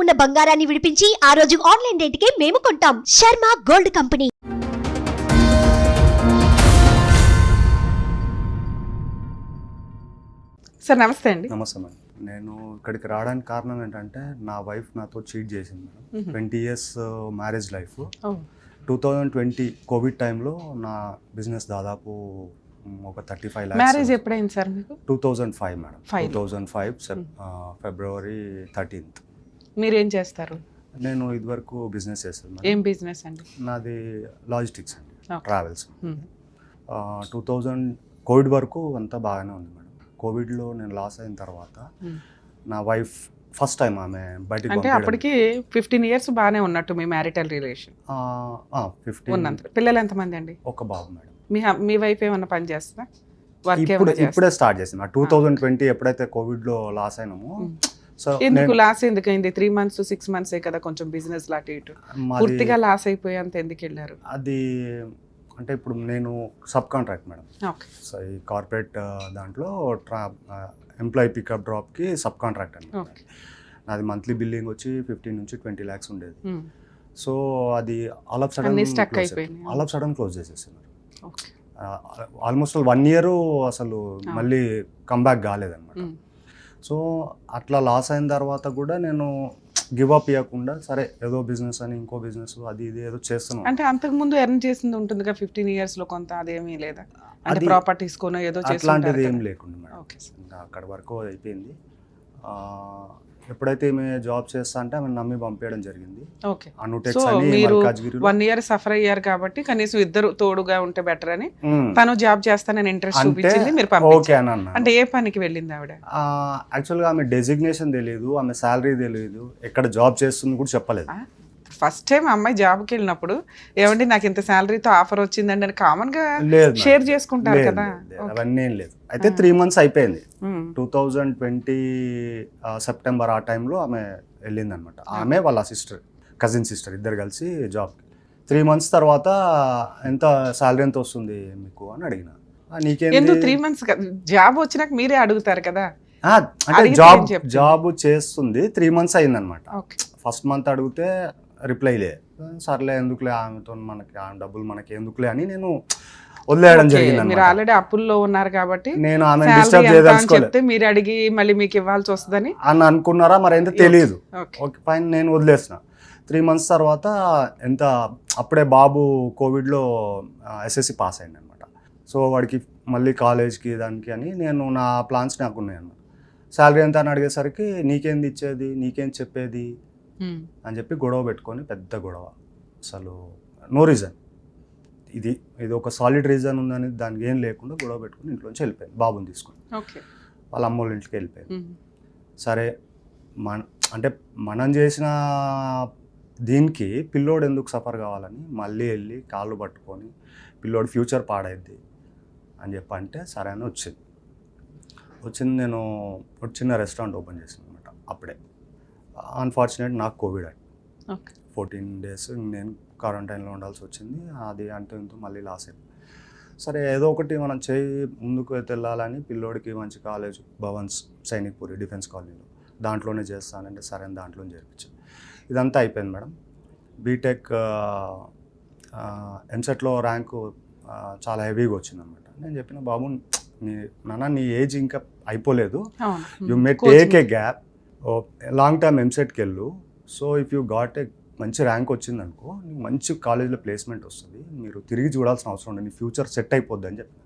ఉన్న బంగారాన్ని విడిపించి ఆ రోజు ఆన్లైన్ రేటుకే మేము కొంటాం. Sharma gold company. సార్ నమస్తే అండి. నమస్తే మేడం. నేను ఇక్కడికి రావడానికి కారణం ఏంటంటే నా వైఫ్ నాతో చీట్ చేసింది madam. 20 years marriage life. 2020 Covid టైంలో నా బిజినెస్ దాదాపు ఒక 35 lakhs. మ్యారేజ్ ఎప్పుడైంది సార్ మీకు? 2005 మేడం. 2005 ఫిబ్రవరి 13th. మీరేం చేస్తారు? నేను ఇదివరకు బిజినెస్ చేస్తాను మేడం. ఏం బిజినెస్ అండి? నాది లాజిస్టిక్స్ అండి, ట్రావెల్స్. 2000 కోవిడ్ వరకు అంతా బాగానే ఉంది మేడం. కోవిడ్లో నేను లాస్ అయిన తర్వాత నా వైఫ్ ఫస్ట్ టైం ఆమె బయటకు అంటే అప్పటికి 15 years బాగానే ఉన్నట్టు మీ మ్యారిటల్ రిలేషన్? 15. ఉన్నంత. పిల్లలు ఎంతమంది అండి? ఒక బాబు మేడం. మీ వైఫ్ ఏమన్నా పని చేస్తుందా? ఇప్పుడే స్టార్ట్ చేసింది. 2020 ఎప్పుడైతే కోవిడ్లో లాస్ అయినామో, సో ఎందుకు లాస్ ఎందుకు అయింది? 3 months 6 months కదా కొంచెం బిజినెస్ లాంటి ఇటు పూర్తిగా లాస్ అయిపోయేంత ఎందుకు వెళ్ళారు? అది అంటే ఇప్పుడు నేను sub contract madam. Okay. So ఈ కార్పొరేట్ దాంట్లో ఎంప్లాయీ పికప్ డ్రాప్కి సబ్ కాంట్రాక్ట్ అనమాట. నాది మంత్లీ బిల్లింగ్ వచ్చి 15 నుంచి 20 lakhs ఉండేది. సో అది ఆల్ ఆఫ్ సడన్ క్లోజ్ చేసేస్తున్నారు. ఆల్మోస్ట్ 1 year అసలు మళ్ళీ కంబ్యాక్ కాలేదన్నమాట. సో అట్లా లాస్ అయిన తర్వాత కూడా నేను గివ్ అప్ ఇవ్వకుండా సరే ఏదో బిజినెస్ అని ఇంకో బిజినెస్ అది ఇది ఏదో చేస్తున్నాను. అంటే అంతకుముందు ఎర్న్ చేసింది ఉంటుందిగా 15 years లో కొంత, అదేమీ లేదా? అంటే ప్రాపర్టీస్ కొనో ఏదో అట్లాంటిది ఏం లేకుండా మేడం. ఇంకా అక్కడ వరకు అయిపోయింది. ఎప్పుడైతే ఈమె జాబ్ చేస్తా అంటే ఆమె నమ్మి పంపించడం జరిగింది. అనుటెక్స్ అని మల్కాజ్గిరిలో 1 year సఫర్ అయ్యారు కాబట్టి కనీసం ఇద్దరు తోడుగా ఉంటే బెటర్ అని తను జాబ్ చేస్తానని ఇంట్రెస్ట్ చూపించింది, మీరు పంపించారు. అంటే ఏ పనికి వెళ్ళింది ఆవిడ? యాక్చువల్గా ఆమె డెసిగ్నేషన్ తెలియదు, ఆమె శాలరీ తెలియదు, ఎక్కడ జాబ్ చేస్తుంది కూడా చెప్పలేదు. ఫస్ట్ టైం అమ్మాయి జాబ్కి వెళ్ళినప్పుడు ఏమండి నాకు ఇంత శాలరీతో ఆఫర్ వచ్చిందండి అని కామన్ గా షేర్ చేసుకుంటారు కదా. అవన్నీ ఏం లేదు. అయితే 3 months అయిపోయింది. 2020 సెప్టెంబర్ ఆ టైంలో ఆమె వెళ్ళింది అనమాట. ఆమె వాళ్ళ సిస్టర్, కజిన్ సిస్టర్ ఇద్దరు కలిసి జాబ్కి. 3 months తర్వాత ఎంత శాలరీ ఎంత వస్తుంది మీకు అని అడిగిన. నీకేంటి 3 months జాబ్ వచ్చినాక మీరే అడుగుతారు కదా. అంటే జాబ్ చేస్తుంది 3 months అయిందనమాట. ఫస్ట్ మంత్ అడిగితే రిప్లై లే, సర్లే ఎందుకులే ఆమెతో మనకి ఆ డబ్బులు మనకి ఎందుకులే అని నేను వదిలేయడం జరిగింది. మీరు ఆల్రెడీ అప్పుల్లో ఉన్నారు కాబట్టి నేను ఆమె డిస్టర్బ్ చేయదలుచుకోలేదు. మీరు అడిగి మళ్ళీ మీకు ఇవ్వాల్సి వస్తుందని అని అనుకున్నారా మరి ఏంటో తెలియదు. ఓకే ఫైన్, నేను వదిలేసిన. 3 months తర్వాత ఎంత అప్పుడే బాబు కోవిడ్లో SSC పాస్ అయింది అనమాట. సో వాడికి మళ్ళీ కాలేజ్కి దానికి అని నేను నా ప్లాన్స్ నాకు ఉన్నాయి అన్నమాట. శాలరీ ఎంత అని అడిగేసరికి నీకేంది ఇచ్చేది, నీకేం చెప్పేది అని చెప్పి గొడవ పెట్టుకొని, పెద్ద గొడవ, అసలు నో రీజన్. ఇది ఒక సాలిడ్ రీజన్ ఉందని దానికి ఏం లేకుండా గొడవ పెట్టుకుని ఇంట్లోంచి వెళ్ళిపోయింది బాబుని తీసుకుని. వాళ్ళ అమ్మోళ్ళ ఇంటికి వెళ్ళిపోయింది. సరే అంటే మనం చేసిన దీనికి పిల్లోడు ఎందుకు సఫర్ కావాలని మళ్ళీ వెళ్ళి కాళ్ళు పట్టుకొని పిల్లోడు ఫ్యూచర్ పాడైద్ది అని చెప్పి అంటే సరే అని వచ్చింది. నేను ఒక చిన్న రెస్టారెంట్ ఓపెన్ చేసాను అనమాట. అప్పుడే అన్ఫార్చునేట్ నాకు కోవిడ్ అయ్యి 14 days నేను క్వారంటైన్లో ఉండాల్సి వచ్చింది. అది అంటూ ఇంటూ మళ్ళీ లాస్ అయింది. సరే ఏదో ఒకటి మనం ముందుకు వెళ్ళాలని పిల్లోడికి మంచి కాలేజ్ భవన్స్ సైనిక్పూరి డిఫెన్స్ కాలనీలో దాంట్లోనే చేస్తానంటే సరే అని దాంట్లో చేర్పించాను. ఇదంతా అయిపోయింది మేడం. బీటెక్ ఎంసెట్లో ర్యాంకు చాలా హెవీగా వచ్చింది అనమాట. నేను చెప్పిన బాబు నీ ఏజ్ ఇంకా అయిపోలేదు, you may take a gap, long term ఎంసెట్కి వెళ్ళు. So if you got a మంచి ర్యాంక్ వచ్చింది అనుకో, నీకు మంచి కాలేజ్లో ప్లేస్మెంట్ వస్తుంది, మీరు తిరిగి చూడాల్సిన అవసరం ఉండదు, నీ ఫ్యూచర్ సెట్ అయిపోద్ది అని చెప్పి.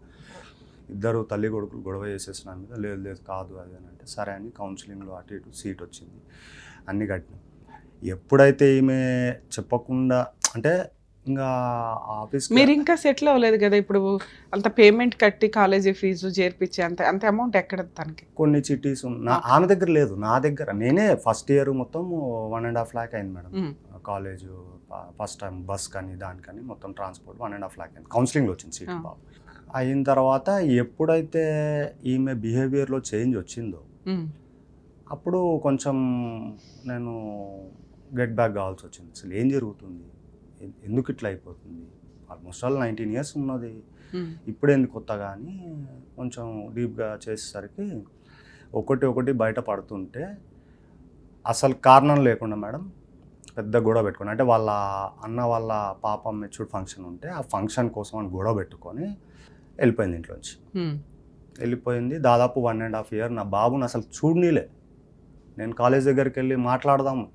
ఇద్దరు తల్లి కొడుకులు గొడవ చేసేసిన మీద లేదు కాదు అది అని అంటే సరే అని కౌన్సిలింగ్లో అటు ఇటు సీట్ వచ్చింది, అన్నీ కట్టినాం. ఎప్పుడైతే ఈమె చెప్పకుండా అంటే ఇంకా ఆఫీస్ మీరు ఇంకా సెటిల్ అవ్వలేదు కదా, ఇప్పుడు అంత పేమెంట్ కట్టి కాలేజీ ఫీజు చేర్పించి అంత అమౌంట్ ఎక్కడ తనకి? కొన్ని చిట్టీస్ ఆమె దగ్గర లేదు, నా దగ్గర. నేనే ఫస్ట్ ఇయర్ మొత్తం 1.5 lakh అయింది madam. College first time bus కానీ దానికని మొత్తం ట్రాన్స్పోర్ట్ 1.5 lakh అయింది. కౌన్సిలింగ్లో వచ్చింది సీట్ బాబు. అయిన తర్వాత ఎప్పుడైతే ఈమె బిహేవియర్లో చేంజ్ వచ్చిందో అప్పుడు కొంచెం నేను గెట్ బ్యాక్ కావాల్సి వచ్చింది. అసలు ఏం జరుగుతుంది, ఎందుకు ఇట్లా అయిపోతుంది, ఆల్మోస్ట్ ఆల్ 19 years ఉన్నది, ఇప్పుడు ఎందుకు కొత్తగా అని కొంచెం డీప్గా చేసేసరికి ఒకటి బయట పడుతుంటే అసలు కారణం లేకుండా మేడం పెద్ద గొడవ పెట్టుకుని, అంటే వాళ్ళ అన్న వాళ్ళ పాప మెచ్యూర్డ్ ఫంక్షన్ ఉంటే ఆ ఫంక్షన్ కోసం అని గొడవ పెట్టుకొని వెళ్ళిపోయింది ఇంట్లోంచి. వెళ్ళిపోయింది. దాదాపు 1.5 year నా బాబుని అసలు చూడనీలే. నేను కాలేజ్ దగ్గరికి వెళ్ళి మాట్లాడదాము,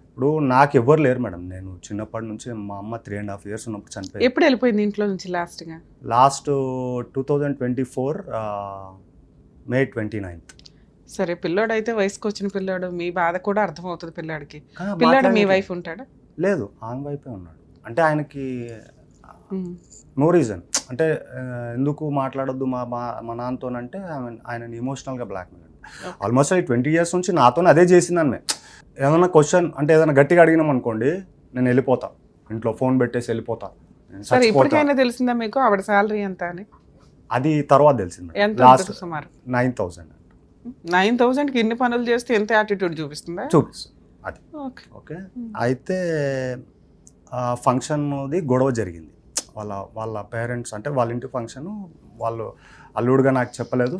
ఇప్పుడు నాకు ఎవ్వరు లేరు మేడం. నేను చిన్నప్పటి నుంచి మా అమ్మ 3.5 years ఉన్నప్పుడు చనిపోయింది. ఎప్పుడు వెళ్ళిపోయింది ఇంట్లో నుంచి లాస్ట్ 2024 May 29th. సరే, పిల్లోడు అయితే వయసుకు వచ్చిన పిల్లోడు, మీ బాధ కూడా అర్థమవుతుంది పిల్లాడికి. పిల్లాడు మీ వైఫ్ ఉంటాడా? లేదు, ఆమె వైఫే ఉన్నాడు. అంటే ఆయనకి నో రీజన్, అంటే ఎందుకు మాట్లాడొద్దు మా నాన్నతోనంటే ఆయనని ఎమోషనల్గా బ్లాక్మెయిల్ అండి. ఆల్మోస్ట్ 20 years నుంచి నాతో అదే చేసింది ఆమె. ఏదైనా క్వశ్చన్ అంటే ఏదైనా గట్టిగా అడిగినాం అనుకోండి, నేను వెళ్ళిపోతా, ఇంట్లో ఫోన్ పెట్టేసి వెళ్ళిపోతా. సరే, ఇప్పటికైనా తెలిసిందా మీకు ఆవిడ శాలరీ ఎంత అని? అది తర్వాత తెలిసింది. లాస్ట్ సుమారు 9,000. 9,000కి ఇన్ని పనులు చేస్తే ఎంత యాటిట్యూడ్ చూపిస్తుంది? చూపిస్తుంది అది. ఓకే, అయితే ఫంక్షన్ది గొడవ జరిగింది. వాళ్ళ పేరెంట్స్, అంటే వాళ్ళ ఇంటి ఫంక్షన్, వాళ్ళు అల్లుడుగా నాకు చెప్పలేదు.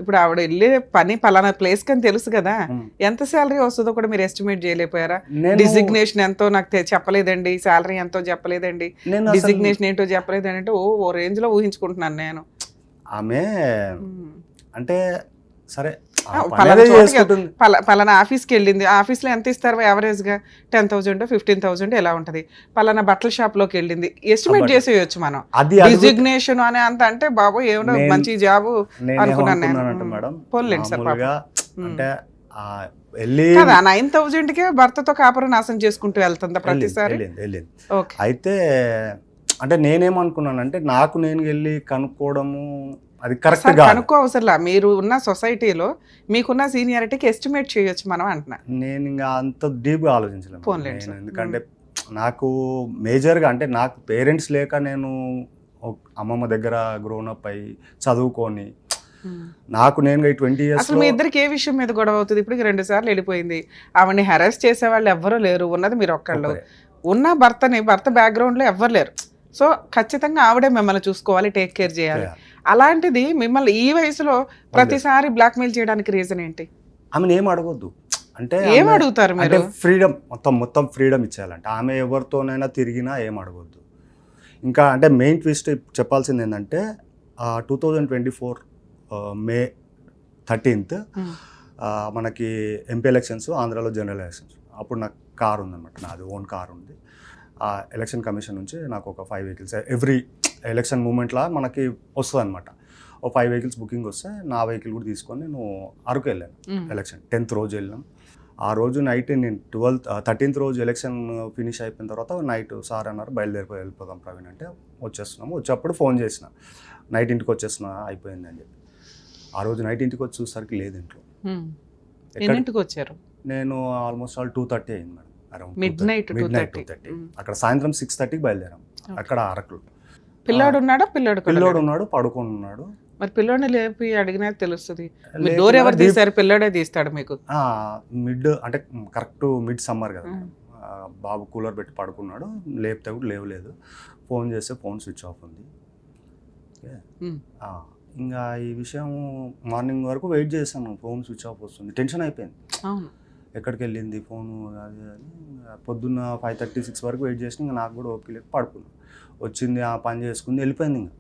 ఇప్పుడు ఆవిడ వెళ్ళే పని పలానా ప్లేస్ కని తెలుసు కదా, ఎంత శాలరీ వస్తుందో కూడా మీరు ఎస్టిమేట్ చేయలేకపోయారా? డిజిగ్నేషన్ ఎంతో నాకు చెప్పలేదండి, శాలరీ ఎంతో చెప్పలేదండి, డిజిగ్నేషన్ ఏంటో చెప్పలేదండి అంటే ఓ రేంజ్ లో ఊహించుకుంటున్నాను నేను. ఆమె అంటే సరే పలానా ఆఫీస్కి వెళ్ళింది, ఆఫీస్లో ఎంత ఇస్తారు యావరేజ్ గా? 10,000 15,000 ఎలా ఉంటది? పలానా బట్టల షాప్ లోకి వెళ్ళింది, ఎస్టిమేట్ చేసేయచ్చు మనం. డిజిగ్నేషన్ అనే అంత అంటే బాబు ఏమో మంచి జాబ్ అనుకున్నాను నేను. పోలేండి సార్, అంటే 9,000కే భర్తతో కాపురం నాశనం చేసుకుంటూ వెళ్తుందా ప్రతిసారి? అయితే అంటే నేనేమనుకున్నానంటే నాకు నేను వెళ్ళి కనుక్కోవడము అది కరెక్ట్ గా కనుక్కో అవసరంలా, మీరు ఉన్న సొసైటీలో మీకున్న సీనియారిటీకి ఎస్టిమేట్ చేయొచ్చు మనం అంటున్నా. నేను ఇంకా అంత డీప్గా ఆలోచించలేను. ఎందుకంటే నాకు మేజర్గా అంటే నాకు పేరెంట్స్ లేక నేను అమ్మమ్మ దగ్గర గ్రోన్ అప్ అయ్యి చదువుకొని నాకు నేను 20 years అసలు మీ ఇద్దరికి ఏ విషయం మీద గొడవ అవుతుంది? ఇప్పుడు 2 సార్లు వెళ్ళిపోయింది, ఆవిడని హెరాస్ చేసే వాళ్ళు ఎవ్వరూ లేరు, ఉన్నది మీరు ఒక్కళ్ళు. ఉన్న భర్త బ్యాక్గ్రౌండ్ లో ఎవ్వరు లేరు. సో ఖచ్చితంగా ఆవిడే మిమ్మల్ని చూసుకోవాలి, టేక్ కేర్ చేయాలి. అలాంటిది మిమ్మల్ని ఈ వయసులో ప్రతిసారి బ్లాక్మెయిల్ చేయడానికి రీజన్ ఏంటి? ఆమెను ఏం అడగొద్దు అంటే ఏం అడుగుతారు మీరు? ఫ్రీడమ్, మొత్తం ఫ్రీడమ్ ఇచ్చేయాలంటే. ఆమె ఎవరితోనైనా తిరిగినా ఏం అడగొద్దు. ఇంకా అంటే మెయిన్ ట్విస్ట్ చెప్పాల్సింది ఏంటంటే 2024 May 13th మనకి ఎంపీ ఎలక్షన్స్, ఆంధ్రాలో జనరల్ ఎలక్షన్స్. అప్పుడు నాకు కార్ ఉందన్నమాట, నాది ఓన్ కార్ ఉంది. ఎలక్షన్ కమిషన్ నుంచి నాకు ఒక 5 vehicles ఎవ్రీ ఎలక్షన్ మూమెంట్లా మనకి వస్తుంది అనమాట. ఓ 5 vehicles బుకింగ్ వస్తే నా వెహికల్ కూడా తీసుకొని నేను అరకు వెళ్ళాను. ఎలక్షన్ 10th రోజు వెళ్ళాం. ఆ రోజు నైట్ నేను 13th రోజు ఎలక్షన్ ఫినిష్ అయిపోయిన తర్వాత నైట్ సార్ అన్నారు వెళ్ళిపోదాం ప్రవీణ్ అంటే వచ్చేస్తున్నాము. వచ్చేప్పుడు ఫోన్ చేసిన, నైట్ ఇంటికి వచ్చేస్తున్నా అయిపోయింది అని చెప్పి. ఆ రోజు నైట్ ఇంటికి వచ్చి చూసరికి లేదు ఇంట్లో. ఎన్నింటికి వచ్చారు? నేను ఆల్మోస్ట్ 2:30 అయింది మేడం. Mid night 2:30. అక్కడ సాయంత్రం 6:30కి బయలుదేరాం. అక్కడ అరకులో. పిల్లాడు ఉన్నాడా? పిల్లోడు ఉన్నాడు, పడుకొని ఉన్నాడు. మరి పిల్లోడిని లేపి అడిగినా తెలుస్తుంది. డోర్ ఎవరు తీస్తారు? పిల్లోడే తీస్తాడు మీకు? మిడ్ అంటే కరెక్ట్ మిడ్ సమ్మర్ కదా, బాబు కూలర్ పెట్టి పడుకున్నాడు. లేపితే కూడా లేవలేదు. ఫోన్ చేస్తే ఫోన్ స్విచ్ ఆఫ్ ఉంది. ఇంకా ఈ విషయం మార్నింగ్ వరకు వెయిట్ చేశాను, ఫోన్ స్విచ్ ఆఫ్ వస్తుంది. టెన్షన్ అయిపోయింది, ఎక్కడికి వెళ్ళింది ఫోను అది అని. పొద్దున్న 5:36 వరకు వెయిట్ చేసి ఇంకా నాకు కూడా ఓకే లేదు, పడుకున్నాను. వచ్చింది, ఆ పని చేసుకుంది, వెళ్ళిపోయింది. ఇంకా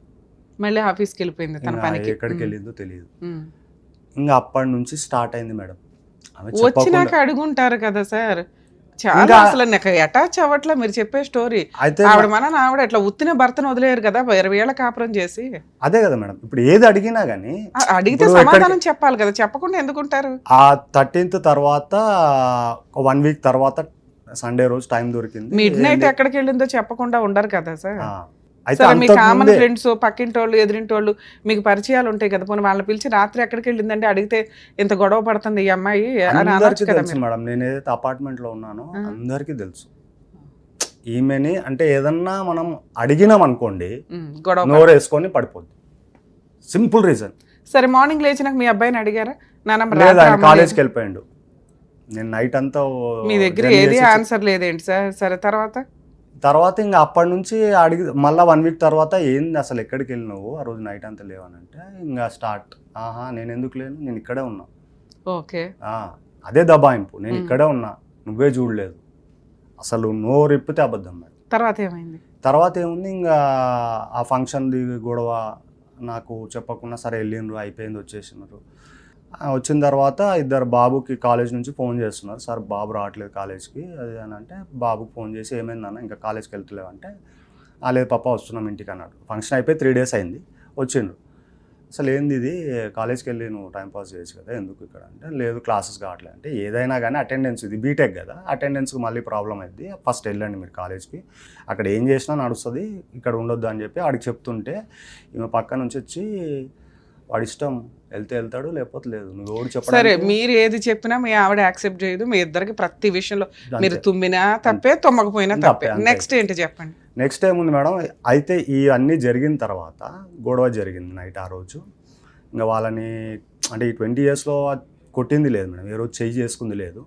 మళ్ళీ ఆఫీస్కి వెళ్ళిపోయింది తన పనికి. ఎక్కడికి వెళ్ళిందో తెలియదు. ఇంకా అప్పటి నుంచి స్టార్ట్ అయింది మేడం. వచ్చినాక అడుగుంటారు కదా సార్, చాలా అసలు నాకు అటాచ్ అవ్వట్లా మీరు చెప్పే స్టోరీ. ఆవిడ ఆవిడ అట్లా ఉత్తిన భర్తను వదిలేరు కదా 20 ఏళ్ల కాపురం చేసి. అదే కదా మేడం, ఇప్పుడు ఏది అడిగినా గానీ అడిగితే సమాధానం చెప్పాలి కదా, చెప్పకుండా ఎందుకుంటారు? ఆ 13th తర్వాత 1 week తర్వాత సండే రోజు టైం దొరికింది. మిడ్ నైట్ ఎక్కడికి వెళ్ళిందో చెప్పకుండా ఉండరు కదా సార్. మీ కామన్ ఫ్రెండ్స్, పక్కింటోళ్ళు, ఎదిరింటోళ్ళు, మీకు పరిచయాలు ఉంటాయి కదా, పోనీ వాళ్ళని పిలిచి రాత్రి ఎక్కడికి వెళ్ళిందంటే అడిగితే ఇంత గొడవ పడుతుంది ఈ అమ్మాయి అని అనొచ్చు కదా మేడం. నేను ఏదైతే అపార్ట్మెంట్ లో ఉన్నానో అందరికీ తెలుసు ఈమెని. అంటే ఏదన్నా మనం అడిగినాం అనుకోండి నోరేసుకొని పడిపోద్ది, సింపుల్ రీజన్. సరే, మార్నింగ్ లేచినాక మీ అబ్బాయిని అడిగారా? కాలేజ్కి వెళ్ళిపోయాడు. నేను నైట్ అంతా మీ దగ్గర ఏది ఆన్సర్ లేదేంటి సార్? సరే, తర్వాత ఇంకా అప్పటి నుంచి అడిగి మళ్ళీ 1 week తర్వాత ఏంది అసలు ఎక్కడికి వెళ్ళినావు ఆ రోజు నైట్ అంతా లేవనంటే ఇంకా స్టార్ట్. నేను ఎందుకు లేను, నేను ఇక్కడే ఉన్నా. ఓకే, అదే దబాయింపు. నేను మ్మ్. ఇక్కడే ఉన్నా, నువ్వే చూడలేదు, అసలు నోరిప్పితే అబద్ధం మేడం. తర్వాత ఏమైంది? తర్వాత ఏముంది, ఇంకా ఆ ఫంక్షన్ది గొడవ నాకు చెప్పకుండా సరే వెళ్ళిండ్రు, అయిపోయింది, వచ్చేసినారు. వచ్చిన తర్వాత ఇద్దరు బాబుకి కాలేజ్ నుంచి ఫోన్ చేస్తున్నారు, సార్ బాబు రావట్లేదు కాలేజ్కి అది అని అంటే, బాబుకి ఫోన్ చేసి ఏమైందన్న ఇంకా కాలేజ్కి వెళ్తలేవు అంటే, లేదు పాప వస్తున్నాం ఇంటికి అన్నాడు. ఫంక్షన్ అయిపోయి 3 days అయింది, వచ్చిండు. అసలు ఏంది ఇది, కాలేజ్కి వెళ్ళి నువ్వు టైంపాస్ చేయొచ్చు కదా, ఎందుకు ఇక్కడ అంటే, లేదు క్లాసెస్ కావట్లేదు అంటే, ఏదైనా కానీ అటెండెన్స్, ఇది బీటెక్ కదా, అటెండెన్స్కి మళ్ళీ ప్రాబ్లం అయింది, ఫస్ట్ వెళ్ళండి మీరు కాలేజ్కి, అక్కడ ఏం చేసినా నడుస్తుంది, ఇక్కడ ఉండొద్దు అని చెప్పి ఆడికి చెప్తుంటే, ఈమె పక్క నుంచి వచ్చి వాడి ఇష్టం, వెళ్తే వెళ్తాడు లేకపోతే లేదు, నువ్వు ఎవడు సరే, చెప్పడానికి. మీరు ఏది చెప్పినా మీ ఆవిడ యాక్సెప్ట్ చేయదు, మీ ఇద్దరికి ప్రతి విషయంలో మీరు అంతే. తుమ్మినా తప్పే, తుమ్మకపోయినా తప్పే. అంతే. నెక్స్ట్ ఏంటి చెప్పండి? నెక్స్ట్ ఏముంది మేడం, అయితే ఈ అన్నీ జరిగిన తర్వాత గొడవ జరిగింది నైట్ ఆ రోజు. ఇంకా వాళ్ళని అంటే ఈ 20 yearsలో కొట్టింది లేదు మేడం, ఏ రోజు చెయ్యి చేసుకుంది లేదు.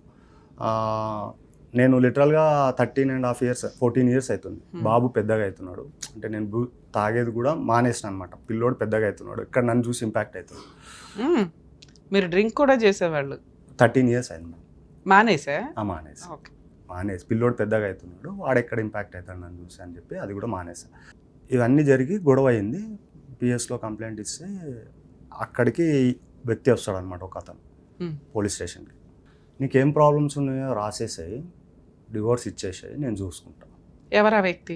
నేను లిటరల్గా 13.5 years 14 years అవుతుంది, బాబు పెద్దగా అవుతున్నాడు. అంటే నేను తాగేది కూడా మానేసిన అనమాట, పిల్లోడు పెద్దగా అవుతున్నాడు, ఇక్కడ నన్ను చూసి ఇంపాక్ట్ అవుతుంది. మీరు డ్రింక్ కూడా చేసేవాళ్ళు? 13 years అయింది మేడం. మానేసా? మానేసి పిల్లోడు పెద్దగా అవుతున్నాడు, వాడెక్కడ ఇంపాక్ట్ అవుతాడు నన్ను చూసి అని చెప్పి అది కూడా మానేసా. ఇవన్నీ జరిగి గొడవ అయింది, పిఎస్లో కంప్లైంట్ ఇస్తే అక్కడికి వ్యక్తి వస్తాడు అనమాట, ఒక అతను పోలీస్ స్టేషన్కి. నీకేం ప్రాబ్లమ్స్ ఉన్నాయో రాసేసాయి, డివోర్స్ ఇచ్చేసాయి, నేను చూసుకుంటాను. ఎవరా వ్యక్తి?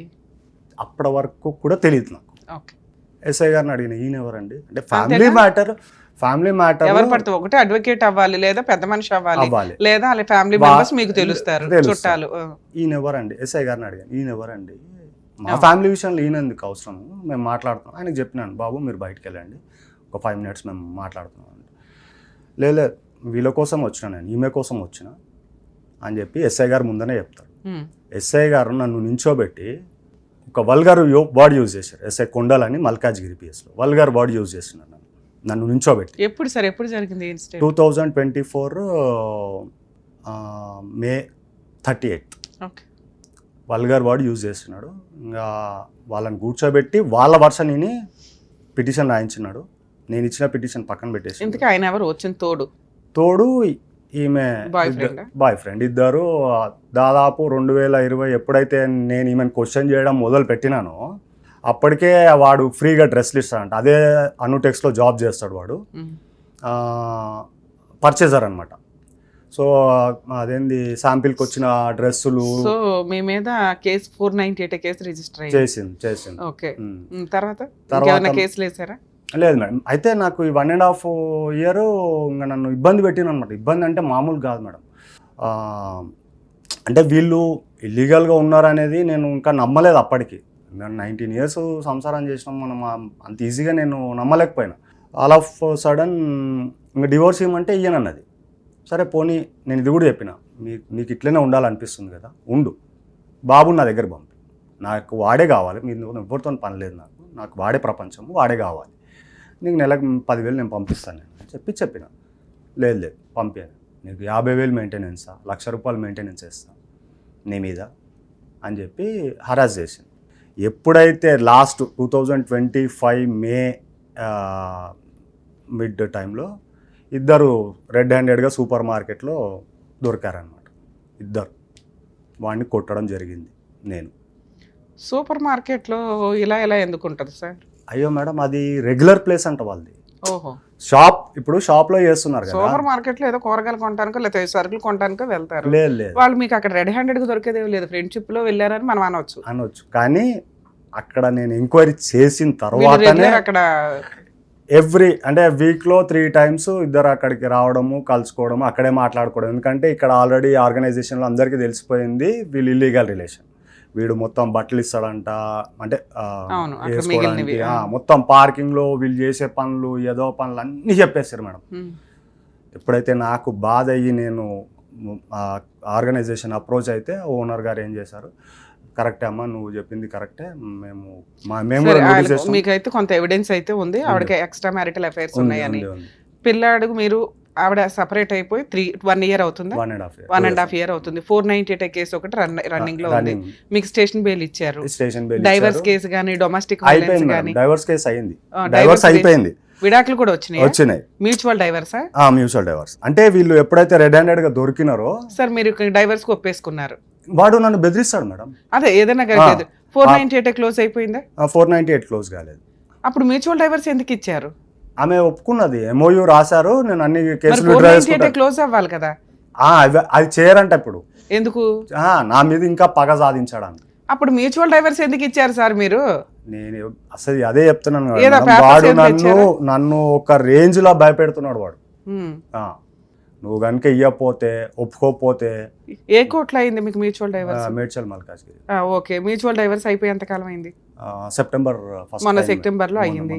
అప్పటి వరకు కూడా తెలియదు నాకు. ఓకే. ఎస్ఐ గారిని అడిగిన, ఈయన ఎవరండి అంటే, ఫ్యామిలీ మ్యాటర్ ఎవరు పడితే ఒకటే అడ్వకేట్ అవ్వాలి, లేదా పెద్ద మనిషి అవ్వాలి, అవ్వాలి, లేదా వాళ్ళ ఫ్యామిలీ మెంబర్స్ మీకు తెలుస్తారు, చుట్టాలు. ఈయన ఎవరండి, ఎస్ఐ గారిని అడిగాను, ఈయన ఎవరండి, మా ఫ్యామిలీ విషయంలో ఈయన ఎందుకు అవసరం, మేము మాట్లాడుతున్నాం. ఆయనకు చెప్పినాను, బాబు మీరు బయటకు వెళ్ళండి, ఒక 5 minutes మేము మాట్లాడుతున్నాం అంటే, లేదు వీళ్ళ కోసం వచ్చిన, నేను ఈమె కోసం వచ్చిన అని చెప్పి ఎస్ఐ గారు ముందనే చెప్తారు. ఎస్ఐ గారు నన్ను నించోబెట్టి ఒక వల్గర్ వర్డ్ యూజ్ చేశారు. ఎస్ఐ కొండలని మల్కాజ్గిరి పిఎస్లో వల్గర్ వర్డ్ యూజ్ చేస్తున్నారు నన్ను నించోబెట్టి. ఎప్పుడు సార్, ఎప్పుడు జరిగింది incident? 2024 May 38 vulgar word use చేస్తున్నాడు. ఇంకా వాళ్ళని కూర్చోబెట్టి వాళ్ళ వర్షన్ విని పిటిషన్ రాయించినాడు. నేను ఇచ్చిన పిటిషన్ పక్కన పెట్టేసి, ఇంతకీ ఆయన ఎవరు వచ్చిన తోడు ఈమె బాయ్ ఫ్రెండ్ ఇద్దరు. దాదాపు 2020 ఎప్పుడైతే నేను ఈమెను క్వశ్చన్ చేయడం మొదలు పెట్టినానో అప్పటికే వాడు ఫ్రీగా డ్రెస్లు ఇస్తాడంట. అదే అనుటెక్స్లో జాబ్ చేస్తాడు వాడు, పర్చేజర్ అనమాట. సో అదేంది శాంపిల్కి వచ్చిన డ్రెస్సులు. సో మీ మీద కేసు 498 కేసు రిజిస్టర్ చేసింది. ఓకే. తర్వాత కేసులు వేసారా? లేదు మేడం. అయితే నాకు ఈ 1.5 year ఇంకా నన్ను ఇబ్బంది పెట్టిన అనమాట. ఇబ్బంది అంటే మామూలు కాదు మేడం. అంటే వీళ్ళు ఇల్లీగల్గా ఉన్నారనేది నేను ఇంకా నమ్మలేదు అప్పటికి. నేను 19 years సంసారం చేసినాం మనం, అంత ఈజీగా నేను నమ్మలేకపోయినా. ఆల్ ఆఫ్ సడన్ ఇంకా డివోర్స్ ఇవ్వమంటే ఇయ్యనన్నది. సరే పోనీ, నేను ఇది కూడా చెప్పిన, నీకు ఇట్లనే ఉండాలనిపిస్తుంది కదా, ఉండు, బాబు నా దగ్గర పంపి, నాకు వాడే కావాలి, మీరు ఎవరితో పని లేదు, నాకు వాడే ప్రపంచం, వాడే కావాలి, నీకు నెలకు 10,000 నేను పంపిస్తాను నేను చెప్పిన. లేదు పంపాను, నీకు 50,000 మెయింటెనెన్సా, ₹1,00,000 మెయింటెనెన్స్ వేస్తా నీ మీద అని చెప్పి హరాస్ చేసింది. ఎప్పుడైతే లాస్ట్ 2025 May మిడ్ టైంలో ఇద్దరు రెడ్ హ్యాండెడ్గా సూపర్ మార్కెట్లో దొరికారనమాట. ఇద్దరు వాడిని కొట్టడం జరిగింది. నేను సూపర్ మార్కెట్లో ఇలా ఎందుకు ఉంటుంది సార్? అయ్యో మేడం, అది రెగ్యులర్ ప్లేస్ అంట వాళ్ళది. ఓహో, షాప్. ఇప్పుడు షాప్లో చేస్తున్నారు కదా, సూపర్ మార్కెట్లో ఏదో కూరగాయలు కొనడానికో లేదా సరుకులు కొనడానికో వెళ్తారు. లేదు వాళ్ళు మీకు అక్కడ రెడ్ హ్యాండెడ్గా దొరికేదే లేదు, ఫ్రెండ్షిప్లో వెళ్ళారని మనం అనొచ్చు. కానీ అక్కడ నేను ఎంక్వైరీ చేసిన తర్వాతనే అక్కడ అంటే వీక్లో 3 times ఇద్దరు అక్కడికి రావడము, కలుసుకోవడము, అక్కడే మాట్లాడుకోవడం. ఎందుకంటే ఇక్కడ ఆల్రెడీ ఆర్గనైజేషన్లో అందరికీ తెలిసిపోయింది వీళ్ళు ఇల్లీగల్ రిలేషన్. వీడు మొత్తం బట్టలు ఇస్తాడంట, అంటే వేసుకోవడానికి, మొత్తం పార్కింగ్లో వీళ్ళు చేసే పనులు, ఏదో పనులు అన్నీ చెప్పేస్తారు మేడం. ఎప్పుడైతే నాకు బాధ అయ్యి నేను ఆర్గనైజేషన్ అప్రోచ్ అయితే ఓనర్ గారు ఏం చేశారు, కరెక్టే అమ్మా, నువ్వు చెప్పింది కరెక్టే, మీకైతే కొంత ఎవిడెన్స్ అయితే ఉంది ఆవిడకి ఎక్స్ట్రా మ్యారిటల్ అఫైర్స్ ఉన్నాయని. పిల్లాడు మీరు ఆవిడ సపరేట్ అయిపోయి 1 year అవుతుందా? 1.5 year అవుతుంది. 498 కేసు ఒకటి రన్నింగ్ లో ఉంది. మీకు స్టేషన్ బెయిల్ ఇచ్చారు. స్టేషన్ బెయిల్ డైవర్స్ కేసు గానీ డొమెస్టిక్ వైలెన్స్ అయిపోయింది గానీ డైవర్స్ కేసు అయింది. డైవర్స్ అయిపోయింది. విడాకులు కూడా వచ్చినాయి. మ్యూచువల్ డైవర్సా? మ్యూచువల్ డైవర్స్ అంటే వీళ్ళు ఎప్పుడైతే రెడ్ హ్యాండెడ్ గా దొరికినారో సార్ మీరు డైవర్స్ కు ఒప్పేసుకున్నారు. వాడు నన్ను బెదిరిస్తాడు మేడం. అదే ఏదైనా కాలేదు. 498 క్లోజ్ అయిపోయిందా? 498 క్లోజ్ కాలేదు. అప్పుడు మ్యూచువల్ డైవర్స్ ఎందుకు ఇచ్చారు? ఆమె ఒప్పుకున్నది, MOU రాశారు, నేను అన్ని కేసులు 498 క్లోజ్ అవ్వాలి కదా. అది చేయరంట ఇప్పుడు. ఎందుకు? నా మీద ఇంకా పగ సాధించడానికి. అప్పుడు మ్యూచువల్ డైవర్స్ ఎందుకు ఇచ్చారు సార్ మీరు? నేను అసలు అదే చెప్తున్నాను కదా, వాడు నన్ను ఒక రేంజ్ లో భయపెడుతున్నాడు వాడు. నువ్వు కనుక ఇయ్యపోతే ఒప్పుకోపోతే. ఏ కోర్టులో అయింది మీకు mutual divorce? Medchal Malkajgiri. Okay, mutual divorce అయిపోయి ఎంత కాలం అయింది? సెప్టెంబర్ మొన్న సెప్టెంబర్ లో అయ్యింది.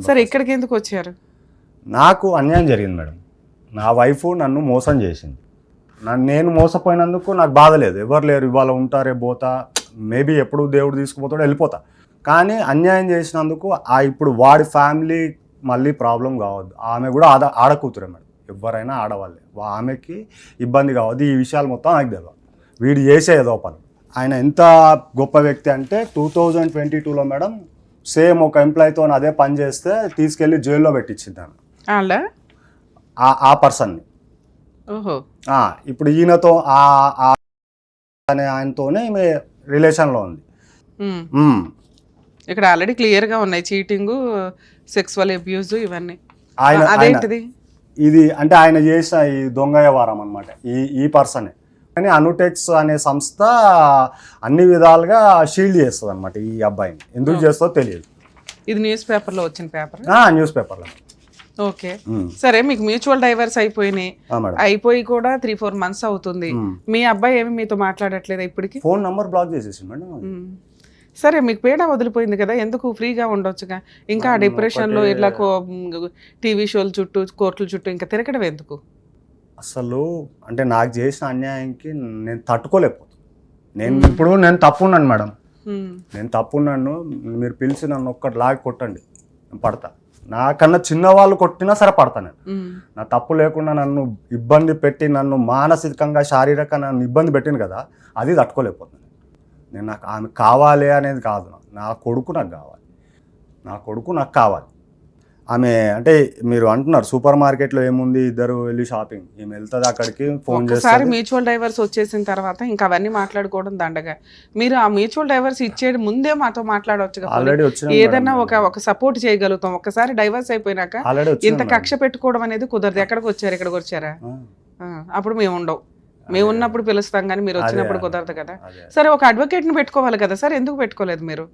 సరే ఇక్కడికి ఎందుకు వచ్చారు? నాకు అన్యాయం జరిగింది మేడం. నా వైఫ్ నన్ను మోసం చేసింది. నేను మోసపోయినందుకు నాకు బాధ లేదు. ఎవరు లేరు, ఇవాళ ఉంటారే పోతా, మేబీ ఎప్పుడు దేవుడు తీసుకుపోతాడో వెళ్ళిపోతా. కానీ అన్యాయం చేసినందుకు ఇప్పుడు వాడి ఫ్యామిలీ మళ్ళీ ప్రాబ్లం కావద్దు. ఆమె కూడా ఆడకూతురే మేడం, ఎవరైనా ఆడవాళ్ళే. ఆమెకి ఇబ్బంది కావద్దు. ఈ విషయాలు మొత్తం నాకు తెలియదు. వీడు చేసే ఏదో పని. ఆయన ఎంత గొప్ప వ్యక్తి అంటే 2022లో మేడం సేమ్ ఒక ఎంప్లాయీతో అదే పని చేస్తే తీసుకెళ్లి జైల్లో పెట్టించింది ఆ పర్సన్ని. ఇప్పుడు ఈయనతో అనే ఆయనతోనే ఈమె రిలేషన్లో ఉంది. ఇక్కడ ఆల్రెడీ క్లియర్ గా ఉన్నాయి చీటింగ్, సెక్సువల్ అబ్యూజ్ ఇవన్నీ. అదేంటిది ఇది అంటే ఆయన చేసిన ఈ దొంగ వ్యవహారం అనమాట ఈ పర్సనే. కానీ అనుటెక్స్ అనే సంస్థ అన్ని విధాలుగా షీల్డ్ చేస్తుంది అనమాట ఈ అబ్బాయిని. ఎందుకు చేస్తుందో తెలియదు. ఇది న్యూస్ పేపర్లో వచ్చిన పేపర్? న్యూస్ పేపర్లో. ఓకే సరే, మీకు మ్యూచువల్ డైవర్స్ అయిపోయి కూడా 3-4 months అవుతుంది. మీ అబ్బాయి ఏమి మీతో మాట్లాడట్లేదు ఇప్పటికి? ఫోన్ నంబర్ బ్లాక్ చేసేసి మేడం. సరే మీకు పీడ వదిలిపోయింది కదా, ఎందుకు ఫ్రీగా ఉండొచ్చుగా? ఇంకా ఆ డిప్రెషన్లో ఇట్లా టీవీ షోల చుట్టూ కోర్టుల చుట్టూ ఇంకా తిరగడం ఎందుకు? అసలు అంటే నాకు చేసిన అన్యాయంకి నేను తట్టుకోలేకపోతున్నాను. ఇప్పుడు నేను తప్పున్నాను మేడం, నేను తప్పున్నాను. మీరు పిలిచి నన్ను ఒక్కటి లాగి కొట్టండి, నేను పడతా. నాకన్నా చిన్నవాళ్ళు కొట్టినా సరే పడతా నేను. నా తప్పు లేకుండా నన్ను ఇబ్బంది పెట్టి, నన్ను మానసికంగా శారీరకంగా నన్ను ఇబ్బంది పెట్టింది కదా, అది తట్టుకోలేకపోతున్నాను నేను. నాకు ఆమె కావాలి అనేది కాదు, నా కొడుకు నాకు కావాలి. నా కొడుకు నాకు కావాలి. ఆమె అంటే మీరు అంటున్నారు సూపర్ మార్కెట్లో ఏముంది, ఇద్దరు వెళ్ళి షాపింగ్, ఈమె వెళ్తుంది అక్కడికి, ఫోన్ చేస్తారు. మ్యూచువల్ డైవర్స్ వచ్చేసిన తర్వాత ఇంకా అవన్నీ మాట్లాడుకోవడం దండగా. మీరు ఆ మ్యూచువల్ డైవర్స్ ఇచ్చేది ముందే మాతో మాట్లాడవచ్చు. ఆల్రెడీ వచ్చిన ఏదన్నా ఒక సపోర్ట్ చేయగలుగుతాం. ఒకసారి డైవర్స్ అయిపోయినాక ఇంత కక్ష పెట్టుకోవడం అనేది కుదరదు. ఎక్కడికి వచ్చారు? ఇక్కడికి వచ్చారా? అప్పుడు మేము ఉండవు. మేము ఉన్నప్పుడు పిలుస్తాం కానీ మీరు వచ్చినప్పుడు కుదరదు కదా. సరే ఒక అడ్వకేట్ ని పెట్టుకోవాలి కదా సార్, ఎందుకు పెట్టుకోలేదు మీరు?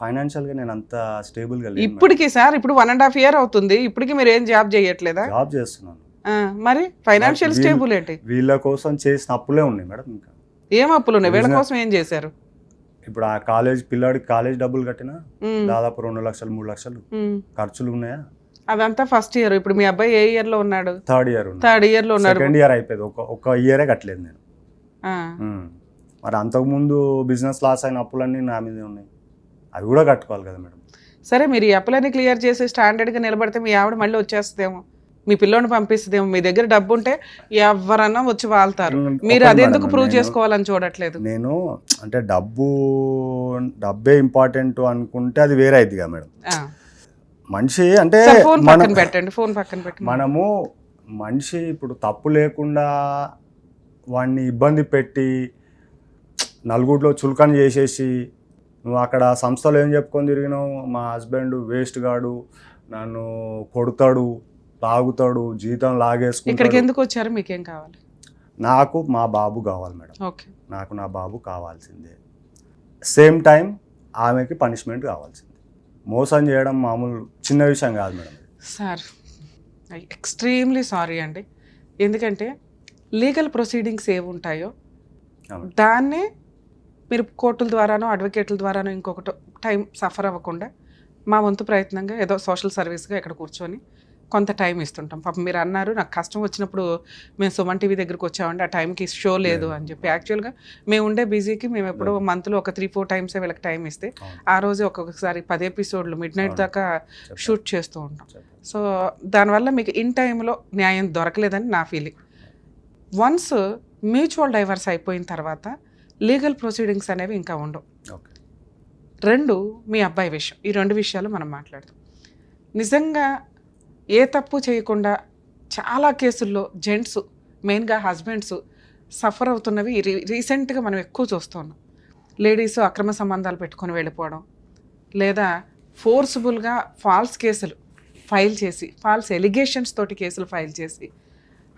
ఫైనాన్షియల్ గా నేను అంత స్టేబుల్ గా ఇప్పటికి సార్, ఇప్పుడు 1.5 year అవుతుంది, ఇప్పటికి మీరు ఏం జాబ్ చేయట్లేదా? జాబ్ చేస్తున్నాను. మరి ఫైనాన్షియల్ స్టేబుల్ ఏంటి? వీళ్ళ కోసం చేసిన అప్పులే ఉన్నాయి మేడం. ఇంకా ఏం అప్పులు ఉన్నాయి? వీళ్ళ కోసం ఏం చేశారు? ఇప్పుడు ఆ పిల్లాడికి కాలేజ్ డబ్బులు కట్టినా దాదాపు 2 లక్షలు 3 లక్షలు ఖర్చులు ఉన్నాయా? అదంతా ఫస్ట్ ఇయర్. ఇప్పుడు మీ అబ్బాయి ఏ ఇయర్ లో ఉన్నాడు? థర్డ్ ఇయర్ లో ఉన్నాడు. సెకండ్ ఇయర్ అయిపోయింది. ఒక ఇయరే కట్టలేదు నేను. మరి అంతకుముందు బిజినెస్ లాస్ అయిన అప్పులన్నీ నా మీద ఉన్నాయి, అవి కూడా కట్టుకోవాలి కదా మేడం. సరే మీరు ఈ అప్పులన్నీ క్లియర్ చేసి స్టాండర్డ్ గా నిలబడితే మీ ఆవిడ మళ్ళీ వచ్చేస్తుందేమో, మీ పిల్లోని పంపిస్తుందేమో. మీ దగ్గర డబ్బు ఉంటే ఎవరన్నా వచ్చి వాళ్తారు. మీరు అదెందుకు ప్రూవ్ చేసుకోవాలని చూడట్లేదు? నేను అంటే డబ్బే ఇంపార్టెంట్ అనుకుంటే అది వేరే అయిద్దిగా మేడం. మనిషి అంటే ఫోన్ పక్కన పెట్టండి. మనము మనిషి ఇప్పుడు తప్పు లేకుండా వాడిని ఇబ్బంది పెట్టి నలుగురిలో చులకన చేసేసి, నువ్వు అక్కడ సంస్థలో ఏం చెప్పుకొని తిరిగినావు, మా హస్బెండ్ వేస్ట్ గాడు, నన్ను కొడతాడు, తాగుతాడు, జీతం లాగేసుకుంటాడు. ఇక్కడికి ఎందుకు వచ్చారు? మీకేం కావాలి? నాకు మా బాబు కావాలి మేడం. ఓకే, నాకు నా బాబు కావాల్సిందే. సేమ్ టైం ఆమెకి పనిష్మెంట్ కావాల్సిందే. మోసం చేయడం మామూలు చిన్న విషయం కాదు మేడం. సార్ ఎక్స్ట్రీమ్లీ సారీ అండి. ఎందుకంటే లీగల్ ప్రొసీడింగ్స్ ఏవి ఉంటాయో దాన్నే మీరు కోర్టుల ద్వారానో అడ్వకేట్ల ద్వారానో ఇంకొకటి టైం సఫర్ అవ్వకుండా మా వంతు ప్రయత్నంగా ఏదో సోషల్ సర్వీస్గా ఇక్కడ కూర్చొని కొంత టైం ఇస్తుంటాం. పాపం మీరు అన్నారు నాకు కష్టం వచ్చినప్పుడు మేము సుమన్ టీవీ దగ్గరికి వచ్చామండి, ఆ టైంకి షో లేదు అని చెప్పి. యాక్చువల్గా మేము ఉండే బిజీకి మేము ఎప్పుడో మంత్లో ఒక 3-4 టైమ్సే వీళ్ళకి టైం ఇస్తే ఆ రోజు ఒక్కొక్కసారి 10 ఎపిసోడ్లు మిడ్ నైట్ దాకా షూట్ చేస్తూ ఉంటాం. సో దానివల్ల మీకు ఇన్ టైంలో న్యాయం దొరకలేదని నా ఫీలింగ్. వన్స్ మ్యూచువల్ డైవర్స్ అయిపోయిన తర్వాత లీగల్ ప్రొసీడింగ్స్ అనేవి ఇంకా ఉండవు. 2 మీ అబ్బాయి విషయం, ఈ 2 విషయాలు మనం మాట్లాడదాం. నిజంగా ఏ తప్పు చేయకుండా చాలా కేసుల్లో జెంట్స్, మెయిన్గా హస్బెండ్స్ సఫర్ అవుతున్నవి రీసెంట్గా మనం ఎక్కువ చూస్తున్నాం. లేడీస్ అక్రమ సంబంధాలు పెట్టుకొని వెళ్ళిపోవడం, లేదా ఫోర్స్ఫుల్గా ఫాల్స్ కేసులు ఫైల్ చేసి, ఫాల్స్ ఎలిగేషన్స్ తోటి కేసులు ఫైల్ చేసి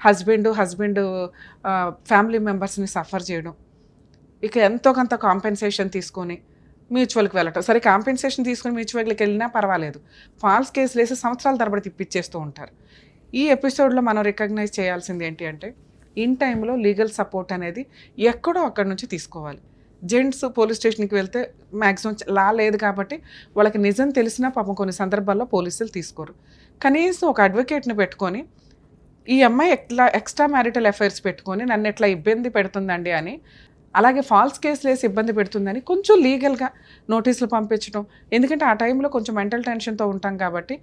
హస్బెండ్ ఫ్యామిలీ మెంబర్స్ని సఫర్ చేయడం, ఇక ఎంతో కొంత కాంపెన్సేషన్ తీసుకొని మ్యూచువల్కి వెళ్ళటం. సరే కాంపెన్సేషన్ తీసుకుని మ్యూచువల్కి వెళ్ళినా పర్వాలేదు, ఫాల్స్ కేసులు వేసి సంవత్సరాల తరబడి తిప్పించేస్తూ ఉంటారు. ఈ ఎపిసోడ్లో మనం రికగ్నైజ్ చేయాల్సింది ఏంటి అంటే ఇన్ టైంలో లీగల్ సపోర్ట్ అనేది ఎక్కడో అక్కడి నుంచి తీసుకోవాలి. జెంట్స్ పోలీస్ స్టేషన్కి వెళ్తే మ్యాక్సిమం లా లేదు కాబట్టి వాళ్ళకి నిజం తెలిసినా పాపం కొన్ని సందర్భాల్లో పోలీసులు తీసుకోరు. కనీసం ఒక అడ్వకేట్ని పెట్టుకొని ఈ అమ్మాయి ఎక్స్ట్రా మ్యారిటల్ అఫైర్స్ పెట్టుకొని నన్ను ఎట్లా ఇబ్బంది పెడుతుందండి అని, అలాగే ఫాల్స్ కేసులు వేసి ఇబ్బంది పెడుతుందని కొంచెం లీగల్గా నోటీసులు పంపించడం. ఎందుకంటే ఆ టైంలో కొంచెం మెంటల్ టెన్షన్తో ఉంటాం కాబట్టి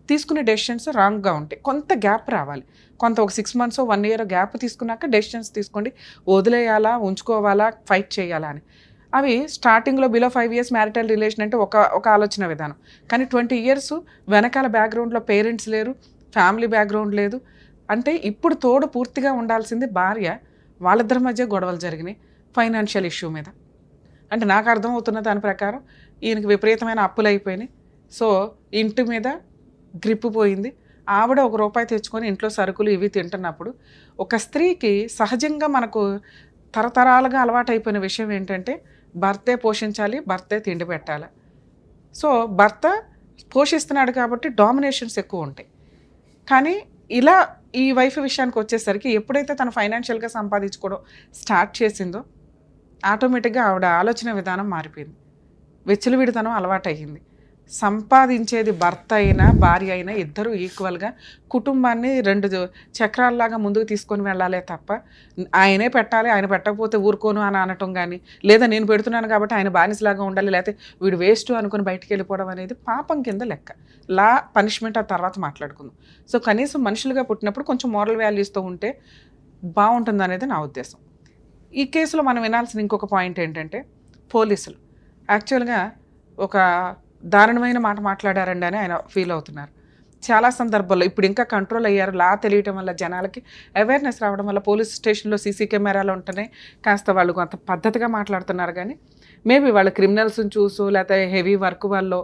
తీసుకునే డెసిషన్స్ రాంగ్గా ఉంటాయి. కొంత గ్యాప్ రావాలి, కొంత ఒక 6 months 1 year గ్యాప్ తీసుకున్నాక డెసిషన్స్ తీసుకోండి, వదిలేయాలా ఉంచుకోవాలా ఫైట్ చేయాలా అని. అవి స్టార్టింగ్లో బిలో 5 years మ్యారిటల్ రిలేషన్ అంటే ఒక ఆలోచన విధానం, కానీ 20 years వెనకాల బ్యాక్గ్రౌండ్లో పేరెంట్స్ లేరు, ఫ్యామిలీ బ్యాక్గ్రౌండ్ లేదు అంటే ఇప్పుడు తోడు పూర్తిగా ఉండాల్సింది భార్య. వాళ్ళిద్దరి మధ్య గొడవలు జరిగినాయి ఫైనాన్షియల్ ఇష్యూ మీద. అంటే నాకు అర్థమవుతున్న దాని ప్రకారం ఈయనకి విపరీతమైన అప్పులు అయిపోయినాయి. సో ఇంటి మీద గ్రిప్పు పోయింది. ఆవిడ ₹1 తెచ్చుకొని ఇంట్లో సరుకులు ఇవి తింటున్నప్పుడు ఒక స్త్రీకి సహజంగా మనకు తరతరాలుగా అలవాటైపోయిన విషయం ఏంటంటే భర్తే పోషించాలి, భర్తే తిండి పెట్టాలి. సో భర్త పోషిస్తున్నాడు కాబట్టి డామినేషన్స్ ఎక్కువ ఉంటాయి. కానీ ఇలా ఈ వైఫ్ విషయానికి వచ్చేసరికి ఎప్పుడైతే తను ఫైనాన్షియల్గా సంపాదించుకోవడం స్టార్ట్ చేసిందో ఆటోమేటిక్గా ఆవిడ ఆలోచన విధానం మారిపోయింది, విచ్చలవిడితనం అలవాటయ్యింది. సంపాదించేది భర్త అయినా భార్య అయినా ఇద్దరు ఈక్వల్గా కుటుంబాన్ని 2 చక్రాల్లాగా ముందుకు తీసుకొని వెళ్ళాలే తప్ప ఆయనే పెట్టాలి, ఆయన పెట్టకపోతే ఊరుకోను అని అనటం కానీ, లేదా నేను పెడుతున్నాను కాబట్టి ఆయన బానిసలాగా ఉండాలి, లేకపోతే వీడు వేస్ట్ అనుకుని బయటికి వెళ్ళిపోవడం అనేది పాపం కింద లెక్క. లా పనిష్మెంట్ ఆ తర్వాత మాట్లాడుకుందాం. సో కనీసం మనుషులుగా పుట్టినప్పుడు కొంచెం మోరల్ వాల్యూస్తో ఉంటే బాగుంటుంది అనేది నా ఉద్దేశం. ఈ కేసులో మనం వినాల్సిన ఇంకొక పాయింట్ ఏంటంటే పోలీసులు యాక్చువల్గా ఒక దారుణమైన మాట మాట్లాడారండి అని ఆయన ఫీల్ అవుతున్నారు. చాలా సందర్భాల్లో ఇప్పుడు ఇంకా కంట్రోల్ అయ్యారు, లా తెలియటం వల్ల జనాలకి అవేర్నెస్ రావడం వల్ల పోలీస్ స్టేషన్లో సీసీ కెమెరాలు ఉంటేనే కాస్త వాళ్ళు కొంత పద్ధతిగా మాట్లాడుతున్నారు. కానీ మేబీ వాళ్ళు క్రిమినల్స్ని చూసో లేకపోతే హెవీ వర్క్ వల్ల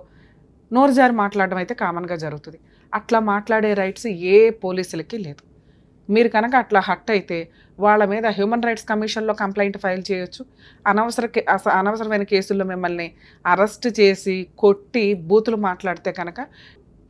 నోరు జారి మాట్లాడడం అయితే కామన్గా జరుగుతుంది. అట్లా మాట్లాడే రైట్స్ ఏ పోలీసులకి లేదు. మీరు కనుక అట్లా హట్ అయితే వాళ్ళ మీద హ్యూమన్ రైట్స్ కమిషన్లో కంప్లైంట్ ఫైల్ చేయొచ్చు. అనవసరమైన కేసుల్లో మిమ్మల్ని అరెస్ట్ చేసి కొట్టి బూతులు మాట్లాడితే కనుక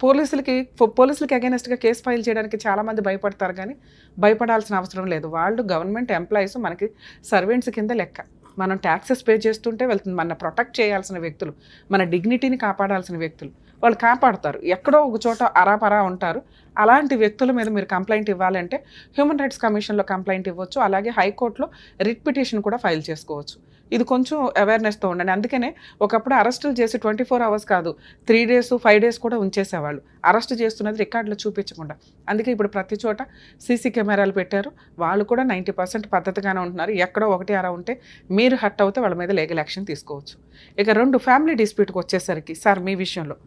పోలీసులకి అగైనెస్ట్గా కేసు ఫైల్ చేయడానికి చాలామంది భయపడతారు. కానీ భయపడాల్సిన అవసరం లేదు. వాళ్ళు గవర్నమెంట్ ఎంప్లాయీస్, మనకి సర్వెంట్స్ కింద లెక్క. మనం ట్యాక్సెస్ పే చేస్తుంటే వెళ్తుంది. మన ప్రొటెక్ట్ చేయాల్సిన వ్యక్తులు, మన డిగ్నిటీని కాపాడాల్సిన వ్యక్తులు, వాళ్ళు కాపాడుతారు. ఎక్కడో ఒక చోట అరాపరా ఉంటారు. అలాంటి వ్యక్తుల మీద మీరు కంప్లైంట్ ఇవ్వాలంటే హ్యూమన్ రైట్స్ కమిషన్లో కంప్లైంట్ ఇవ్వచ్చు. అలాగే హైకోర్టులో రిట్ పిటిషన్ కూడా ఫైల్ చేసుకోవచ్చు. ఇది కొంచెం అవేర్నెస్తో ఉండండి. అందుకనే ఒకప్పుడు అరెస్టులు చేసి 24 hours కాదు 3 days 5 days కూడా ఉంచేసేవాళ్ళు, అరెస్ట్ చేస్తున్నది రికార్డులో చూపించకుండా. అందుకే ఇప్పుడు ప్రతి చోట సీసీ కెమెరాలు పెట్టారు. వాళ్ళు కూడా 90% పద్ధతిగానే ఉంటున్నారు. ఎక్కడో 1 ఉంటే మీరు హట్ అవుతే వాళ్ళ మీద లీగల్ యాక్షన్ తీసుకోవచ్చు. ఇక 2 ఫ్యామిలీ డిస్ప్యూట్కి వచ్చేసరికి సార్ మీ విషయంలో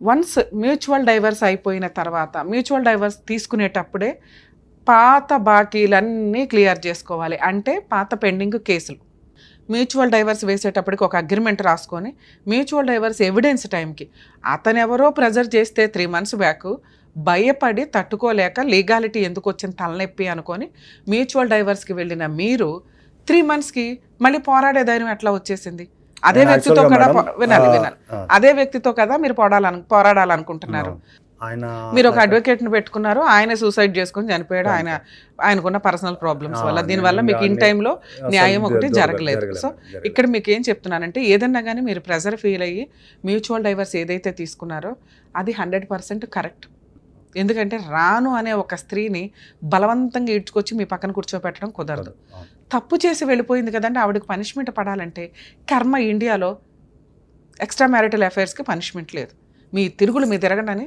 వన్స్ మ్యూచువల్ డైవర్స్ అయిపోయిన తర్వాత మ్యూచువల్ డైవర్స్ తీసుకునేటప్పుడే పాత బాకీలన్నీ క్లియర్ చేసుకోవాలి. అంటే పాత పెండింగ్ కేసులు. మ్యూచువల్ డైవర్స్ వేసేటప్పటికి ఒక అగ్రిమెంట్ రాసుకొని మ్యూచువల్ డైవర్స్ ఎవిడెన్స్ టైంకి అతను ఎవరో ప్రెజర్ చేస్తే 3 months బ్యాక్ భయపడి తట్టుకోలేక లీగాలిటీ ఎందుకు వచ్చిన తలనొప్పి అనుకొని మ్యూచువల్ డైవర్స్కి వెళ్ళిన మీరు 3 monthsకి మళ్ళీ పోరాడే ధైర్యం ఎట్లా వచ్చేసింది? అదే వ్యక్తితో కదా వినాలి అదే వ్యక్తితో కదా మీరు పోరాడాలనుకుంటున్నారు. మీరు ఒక అడ్వకేట్ని పెట్టుకున్నారు, ఆయన సూసైడ్ చేసుకుని చనిపోయాడు. ఆయనకున్న పర్సనల్ ప్రాబ్లమ్స్ వల్ల. దీనివల్ల మీకు ఇన్ టైంలో న్యాయం ఒకటి జరగలేదు. సో ఇక్కడ మీకు ఏం చెప్తున్నానంటే ఏదన్నా కానీ మీరు ప్రెజర్ ఫీల్ అయ్యి మ్యూచువల్ డైవర్స్ ఏదైతే తీసుకున్నారో అది 100% కరెక్ట్. ఎందుకంటే రాను అనే ఒక స్త్రీని బలవంతంగా ఈడ్చుకొచ్చి మీ పక్కన కూర్చోపెట్టడం కుదరదు. తప్పు చేసి వెళ్ళిపోయింది కదండి, ఆవిడకి పనిష్మెంట్ పడాలంటే కర్మ ఇండియాలో ఎక్స్ట్రా మ్యారిటల్ అఫైర్స్కి పనిష్మెంట్ లేదు. మీ తిరుగులు మీ తిరగడని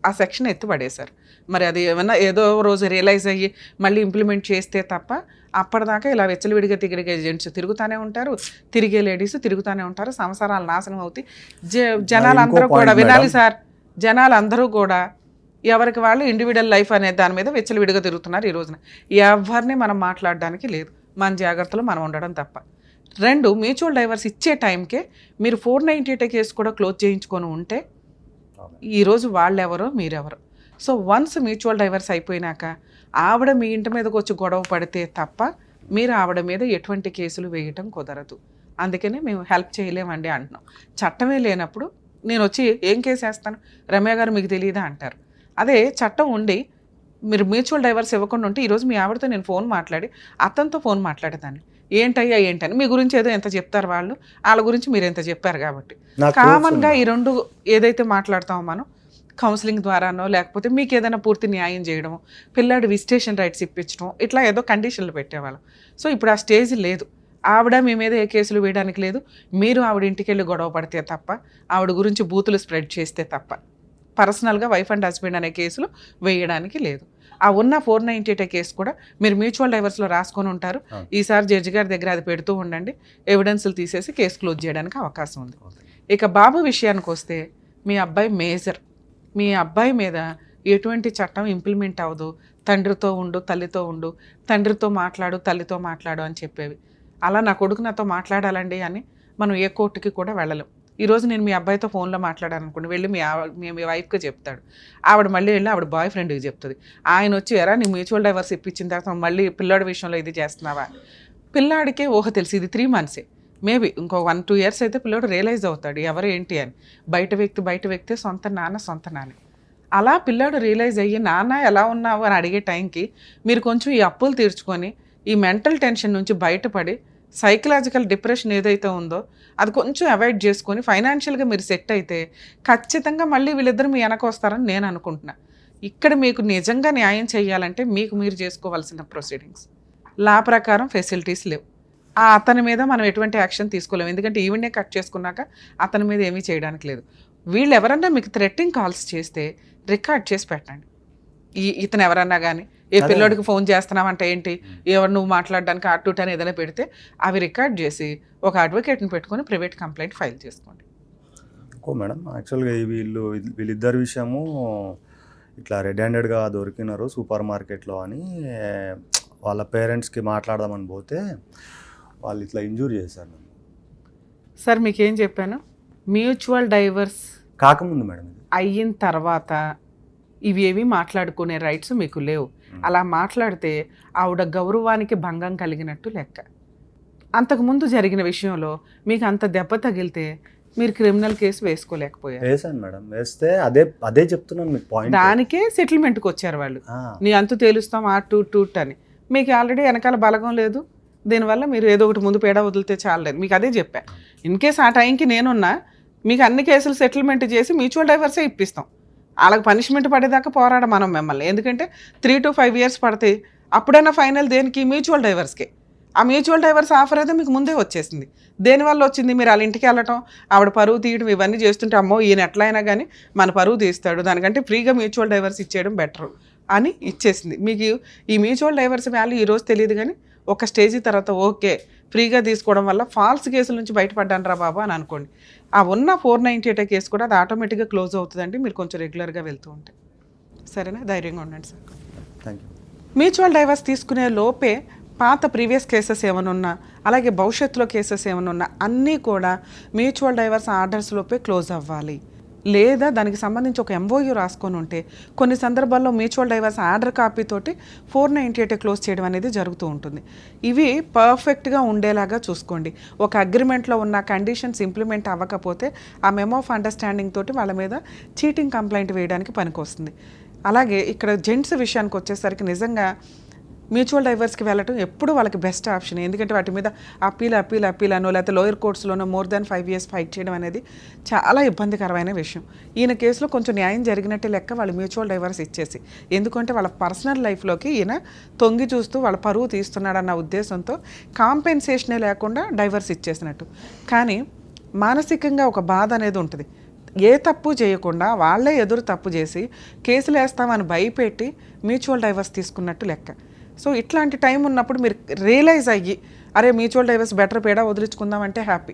ఆ సెక్షన్ ఎత్తిపడేశారు. మరి అది ఏమన్నా ఏదో రోజు రియలైజ్ అయ్యి మళ్ళీ ఇంప్లిమెంట్ చేస్తే తప్ప అప్పటిదాకా ఇలా వెచ్చలవిడిగా తిరిగే జెంట్స్ తిరుగుతూనే ఉంటారు, తిరిగే లేడీస్ తిరుగుతూనే ఉంటారు, సంసారాలు నాశనం అవుతాయి. జనాలందరూ కూడా వినాలి సార్, జనాలందరూ కూడా ఎవరికి వాళ్ళు ఇండివిజువల్ లైఫ్ అనే దాని మీద వెచ్చలవిడిగా తిరుగుతున్నారు ఈ రోజున. ఎవరిని మనం మాట్లాడడానికి లేదు, మన జాగ్రత్తలో మనం ఉండడం తప్ప. 2, మ్యూచువల్ డైవర్స్ ఇచ్చే టైంకే మీరు 498 కేసు కూడా క్లోజ్ చేయించుకొని ఉంటే ఈరోజు వాళ్ళెవరో మీరెవరో. సో వన్స్ మ్యూచువల్ డైవర్స్ అయిపోయినాక ఆవిడ మీ ఇంటి మీదకి వచ్చి గొడవ పడితే తప్ప మీరు ఆవిడ మీద ఎటువంటి కేసులు వేయటం కుదరదు. అందుకనే మేము హెల్ప్ చేయలేమండి అంటున్నాం. చట్టమే లేనప్పుడు నేను వచ్చి ఏం కేసు వేస్తాను, రమ్య గారు మీకు తెలియదా అంటారు. అదే చట్టం ఉండి మీరు మ్యూచువల్ డైవర్స్ ఇవ్వకుండా ఉంటే ఈరోజు మీ ఆవిడతో నేను ఫోన్ మాట్లాడి అతనితో ఫోన్ మాట్లాడేదాన్ని, ఏంటయ్యా ఏంటని. మీ గురించి ఏదో ఎంత చెప్తారు వాళ్ళు, వాళ్ళ గురించి మీరు ఎంత చెప్పారు కాబట్టి కామన్గా ఈ 2 ఏదైతే మాట్లాడతామో మనం కౌన్సిలింగ్ ద్వారానో లేకపోతే మీకు ఏదైనా పూర్తి న్యాయం చేయడము, పిల్లాడి విజిటేషన్ రైట్స్ ఇప్పించడం, ఇట్లా ఏదో కండిషన్లు పెట్టేవాళ్ళం. సో ఇప్పుడు ఆ స్టేజ్ లేదు. ఆవిడ మీ మీద ఏ కేసులు వేయడానికి లేదు. మీరు ఆవిడ ఇంటికి వెళ్ళి గొడవ పడితే తప్ప, ఆవిడ గురించి బూతులు స్ప్రెడ్ చేస్తే తప్ప పర్సనల్గా వైఫ్ అండ్ హస్బెండ్ అనే కేసులు వేయడానికి లేదు. ఆ ఉన్న 498 కేసు కూడా మీరు మ్యూచువల్ డైవర్స్లో రాసుకొని ఉంటారు. ఈసారి జడ్జి గారి దగ్గర అది పెడుతూ ఉండండి, ఎవిడెన్స్లు తీసేసి కేసు క్లోజ్ చేయడానికి అవకాశం ఉంది. ఇక బాబు విషయానికి వస్తే మీ అబ్బాయి మేజర్, మీ అబ్బాయి మీద ఎటువంటి చట్టం ఇంప్లిమెంట్ అవ్వదు. తండ్రితో ఉండు, తల్లితో ఉండు, తండ్రితో మాట్లాడు, తల్లితో మాట్లాడు అని చెప్పేవి. అలా నా కొడుకు నాతో మాట్లాడాలండి అని మనం ఏ కోర్టుకి కూడా వెళ్ళలేం. ఈరోజు నేను మీ అబ్బాయితో ఫోన్లో మాట్లాడాను అనుకోండి, వెళ్ళి మీ వైఫ్కి చెప్తాడు, ఆవిడ మళ్ళీ వెళ్ళి ఆవిడ బాయ్ ఫ్రెండ్కి చెప్తుంది. ఆయన వచ్చి ఎరా నీ మ్యూచువల్ డైవర్స్ ఇప్పించిన తర్వాత మళ్ళీ పిల్లాడి విషయంలో ఇది చేస్తున్నావా. పిల్లాడికే ఊహ తెలిసి ఇది 3 months, మేబీ ఇంకో 1-2 years అయితే పిల్లాడు రియలైజ్ అవుతాడు ఎవరు ఏంటి అని. బయట వ్యక్తి సొంత నాన్న. అలా పిల్లాడు రియలైజ్ అయ్యి నాన్న ఎలా ఉన్నావు అని అడిగే టైంకి మీరు కొంచెం ఈ అప్పులు తీర్చుకొని ఈ మెంటల్ టెన్షన్ నుంచి బయటపడి సైకలాజికల్ డిప్రెషన్ ఏదైతే ఉందో అది కొంచెం అవాయిడ్ చేసుకొని ఫైనాన్షియల్గా మీరు సెట్ అయితే ఖచ్చితంగా మళ్ళీ వీళ్ళిద్దరు మీ వెనక వస్తారని నేను అనుకుంటున్నా. ఇక్కడ మీకు నిజంగా న్యాయం చేయాలంటే మీకు మీరు చేసుకోవాల్సిన ప్రొసీడింగ్స్ లా ప్రకారం ఫెసిలిటీస్ లేవు. ఆ అతని మీద మనం ఎటువంటి యాక్షన్ తీసుకోలేము, ఎందుకంటే ఈవెంట్నే కట్ చేసుకున్నాక అతని మీద ఏమీ చేయడానికి లేదు. వీళ్ళు ఎవరన్నా మీకు థ్రెట్టింగ్ కాల్స్ చేస్తే రికార్డ్ చేసి పెట్టండి. ఇతను ఎవరన్నా కానీ ఏ పిల్లోడికి ఫోన్ చేస్తున్నామంటే ఏంటి, ఎవరు నువ్వు మాట్లాడడానికి అటు అని ఏదైనా పెడితే అవి రికార్డ్ చేసి ఒక అడ్వకేట్ని పెట్టుకొని ప్రైవేట్ కంప్లైంట్ ఫైల్ చేసుకోండి. మేడం యాక్చువల్గా వీళ్ళిద్దరి విషయము ఇట్లా రెడ్ హ్యాండెడ్గా దొరికినారు సూపర్ మార్కెట్లో అని వాళ్ళ పేరెంట్స్కి మాట్లాడదామని పోతే వాళ్ళు ఇట్లా ఇంజూరీ చేశారు. సార్ మీకేం చెప్పాను, మ్యూచువల్ డైవర్స్ కాకముందు మేడం అయిన తర్వాత ఇవేవి మాట్లాడుకునే రైట్స్ మీకు లేవు. అలా మాట్లాడితే ఆవిడ గౌరవానికి భంగం కలిగినట్టు లెక్క. అంతకుముందు జరిగిన విషయంలో మీకు అంత దెబ్బ తగిలితే మీరు క్రిమినల్ కేసు వేసుకోలేకపోయారు. వేసాను మేడం, వేస్తే అదే చెప్తున్నాను మీకు పాయింట్. దానికే సెటిల్మెంట్కి వచ్చారు వాళ్ళు, నీ అంతు తేలుస్తాం ఆ టూట్ అని. మీకు ఆల్రెడీ వెనకాల బలగం లేదు, దీనివల్ల మీరు ఏదో ఒకటి ముందు పేడ వదిలితే చాలలేదు. మీకు అదే చెప్పా, ఇన్ కేస్ ఆ టైంకి నేనున్నా మీకు అన్ని కేసులు సెటిల్మెంట్ చేసి మ్యూచువల్ డైవర్సే ఇప్పిస్తాం. వాళ్ళకి పనిష్మెంట్ పడేదాకా పోరాడం మనం మిమ్మల్ని, ఎందుకంటే 3 to 5 years పడతాయి. అప్పుడైనా ఫైనల్ దేనికి, మ్యూచువల్ డైవర్స్కే. ఆ మ్యూచువల్ డైవర్స్ ఆఫర్ అయితే మీకు ముందే వచ్చేసింది. దేనివల్ల వచ్చింది, మీరు వాళ్ళ ఇంటికి వెళ్ళటం, ఆవిడ పరువు తీయడం, ఇవన్నీ చేస్తుంటే అమ్మో ఈయన ఎట్లయినా కానీ మన పరువు తీస్తాడు, దానికంటే ఫ్రీగా మ్యూచువల్ డైవర్స్ ఇచ్చేయడం బెటర్ అని ఇచ్చేసింది. మీకు ఈ మ్యూచువల్ డైవర్స్ వాల్యూ ఈరోజు తెలియదు, కానీ ఒక స్టేజ్ తర్వాత ఓకే ఫ్రీగా తీసుకోవడం వల్ల ఫాల్స్ కేసుల నుంచి బయటపడ్డాను రా బాబా అని అనుకోండి. ఆ ఉన్న 498 కేసు కూడా అది ఆటోమేటిక్గా క్లోజ్ అవుతుందండి మీరు కొంచెం రెగ్యులర్గా వెళ్తూ ఉంటే. సరేనా, ధైర్యంగా ఉండండి sir. Thank you. Mutual divorce తీసుకునే లోపే పాత ప్రీవియస్ కేసెస్ ఏమైనా అలాగే భవిష్యత్తులో కేసెస్ ఏమైనా అన్నీ కూడా మ్యూచువల్ డైవర్స్ ఆర్డర్స్ లోపే క్లోజ్ అవ్వాలి. లేదా దానికి సంబంధించి ఒక MOU రాసుకొని ఉంటే కొన్ని సందర్భాల్లో మ్యూచువల్ డైవర్స్ ఆర్డర్ కాపీతోటి 498 క్లోజ్ చేయడం అనేది జరుగుతూ ఉంటుంది. ఇవి పర్ఫెక్ట్గా ఉండేలాగా చూసుకోండి. ఒక అగ్రిమెంట్లో ఉన్న కండిషన్స్ ఇంప్లిమెంట్ అవ్వకపోతే ఆ మెమో ఆఫ్ అండర్స్టాండింగ్ తోటి వాళ్ళ మీద చీటింగ్ కంప్లైంట్ వేయడానికి పనికొస్తుంది. అలాగే ఇక్కడ జెంట్స్ విషయానికి వచ్చేసరికి నిజంగా మ్యూచువల్ డైవర్స్కి వెళ్ళటం ఎప్పుడు వాళ్ళకి బెస్ట్ ఆప్షన్. ఎందుకంటే వాటి మీద అప్పీల్ అనో లేకపోతే లోయర్ కోర్ట్స్లోనో మోర్ దాన్ 5 years ఫైట్ చేయడం అనేది చాలా ఇబ్బందికరమైన విషయం. ఈయన కేసులో కొంచెం న్యాయం జరిగినట్టే లెక్క వాళ్ళు మ్యూచువల్ డైవర్స్ ఇచ్చేసి, ఎందుకంటే వాళ్ళ పర్సనల్ లైఫ్లోకి ఈయన తొంగి చూస్తూ వాళ్ళ పరువు తీస్తున్నాడన్న ఉద్దేశంతో కాంపెన్సేషనే లేకుండా డైవర్స్ ఇచ్చేసినట్టు. కానీ మానసికంగా ఒక బాధ అనేది ఉంటుంది. ఏ తప్పు చేయకుండా వాళ్ళే ఎదురు తప్పు చేసి కేసులు వేస్తామని భయపెట్టి మ్యూచువల్ డైవర్స్ తీసుకున్నట్టు లెక్క. సో ఇట్లాంటి టైం ఉన్నప్పుడు మీరు రియలైజ్ అయ్యి అరే మ్యూచువల్ డైవర్స్ బెటర్ పేడా వదిలించుకుందామంటే హ్యాపీ,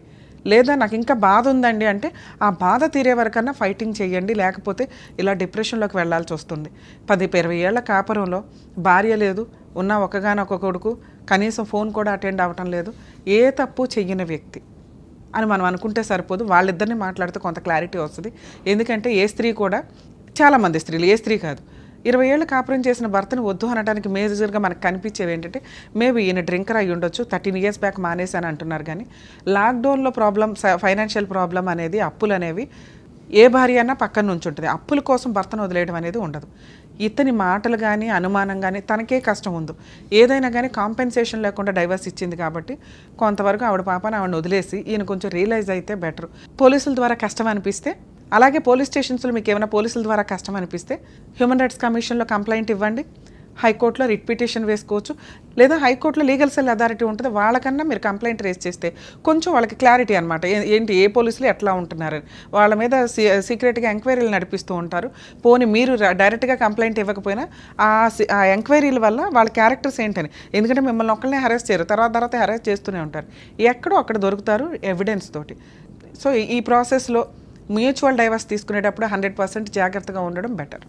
లేదా నాకు ఇంకా బాధ ఉందండి అంటే ఆ బాధ తీరే వరకన్నా ఫైటింగ్ చేయండి, లేకపోతే ఇలా డిప్రెషన్లోకి వెళ్ళాల్సి వస్తుంది. 10-20 ఏళ్ల కాపురంలో భార్య లేదు, ఉన్న ఒకగానొక కొడుకు, కనీసం ఫోన్ కూడా అటెండ్ అవ్వటం లేదు, ఏ తప్పు చెయ్యని వ్యక్తి అని మనం అనుకుంటే సరిపోదు. వాళ్ళిద్దరిని మాట్లాడితే కొంత క్లారిటీ వస్తుంది. ఎందుకంటే ఏ స్త్రీ కూడా, చాలామంది స్త్రీలు, ఏ స్త్రీ కాదు, 20 ఏళ్ళు కాపురం చేసిన భర్తను వద్దు అనడానికి మేజర్గా మనకు కనిపించేవి ఏంటంటే మేబీ ఈయన డ్రింకర్ అయ్యి ఉండొచ్చు, 13 years బ్యాక్ మానేశాను అంటున్నారు. కానీ లాక్డౌన్లో ప్రాబ్లం, ఫైనాన్షియల్ ప్రాబ్లం అనేది, అప్పులు అనేవి ఏ భార్య అన్నా పక్కన నుంచి ఉంటుంది. అప్పుల కోసం భర్తను వదిలేయడం అనేది ఉండదు. ఇతని మాటలు కానీ అనుమానం కానీ తనకే కష్టం ఉంది, ఏదైనా కానీ కాంపెన్సేషన్ లేకుండా డైవర్స్ ఇచ్చింది కాబట్టి కొంతవరకు ఆవిడ పాపని ఆవిడని వదిలేసి ఈయన కొంచెం రియలైజ్ అయితే బెటర్. పోలీసుల ద్వారా కష్టం అనిపిస్తే, అలాగే పోలీస్ స్టేషన్స్లో మీకు ఏమైనా పోలీసుల ద్వారా కష్టం అనిపిస్తే హ్యూమన్ రైట్స్ కమిషన్లో కంప్లైంట్ ఇవ్వండి, హైకోర్టులో రిట్ పిటిషన్ వేసుకోవచ్చు, లేదా హైకోర్టులో లీగల్ సెల్ అథారిటీ ఉంటుంది, వాళ్ళకన్నా మీరు కంప్లైంట్ రేస్ చేస్తే కొంచెం వాళ్ళకి క్లారిటీ అనమాట, ఏంటి ఏ పోలీసులు ఎట్లా ఉంటున్నారని. వాళ్ళ మీద సీక్రెట్గా ఎంక్వైరీలు నడిపిస్తూ ఉంటారు. పోనీ మీరు డైరెక్ట్గా కంప్లైంట్ ఇవ్వకపోయినా ఆ ఎంక్వైరీల వల్ల వాళ్ళ క్యారెక్టర్స్ ఏంటని, ఎందుకంటే మిమ్మల్ని ఒక్కళ్ళనే హెరాస్ చేయరు, తర్వాత హెరాస్ చేస్తూనే ఉంటారు, ఎక్కడో అక్కడ దొరుకుతారు ఎవిడెన్స్ తోటి. సో ఈ ప్రాసెస్లో మ్యూచువల్ డైవర్స్ తీసుకునేటప్పుడు 100% జాగ్రత్తగా ఉండడం బెటర్.